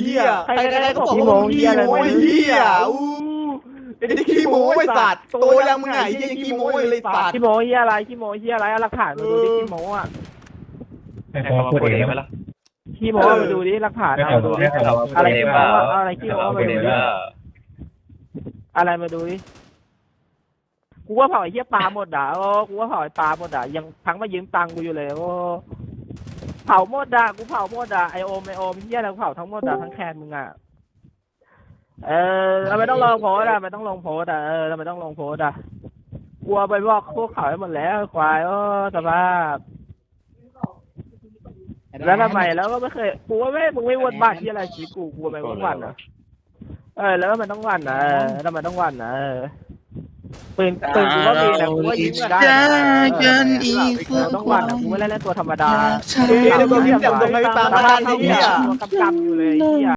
เหี้ยใครๆก็บอกว่ามึงขี้โม้ไอ้เหี้ยอู้ไอ้ขี้โม้ไอ้สัตว์โตยังมึงไงไอ้เหี้ยขี้โม้เลยสัตว์ ขี้โม้เฮียอะไรขี้โม้เฮียอะไรเอาหลักฐานมาดูดิขี้โม้อะ ให้เขามาพูดเองไหมล่ะ ขี้โม้มาดูดิหลักฐานมาดูดิอะไรขี้โม้อะไรขี้โม้มาดูดิอะไรมาดูดิกูว่าเผาไอ้เหี้ยปลาหมดอ่ะโอ้กูว่าเผาไอ้ปลาหมดอ่ะยังทั้งมายืมตังค์กูอยู่เลยโอ้เผาหมดอ่ะกูเผาหมดอ่ะไอโอมเหี้ยอะไรกูเผาทั้งหมดอ่ะทั้งแคนมึงอ่ะเราไม่ต้องลงโพสอ่ะไม่ต้องลงโพสอ่ะเราไม่ต้องลงโพสอ่ะกลัวไปบอกพวกเขาให้หมดแล้วควายโอ้สภาพแล้วทำไมแล้วก็ไม่เคยกูว่ามึงไม่วนบ้านที่อะไรชีกูไม่วนวันอ่ะแล้วมันต้องวันนะแล้วมันต้องวันนะปืนกูก็มีนะกูก็ยิงได้ต้องวันนะกูไม่เล่นตัวธรรมดา เดี๋ยวกูพิมพ์เสียงตรงให้ตามมาทันไอ้เหี้ย ตัวกำอยู่เลยเหี้ย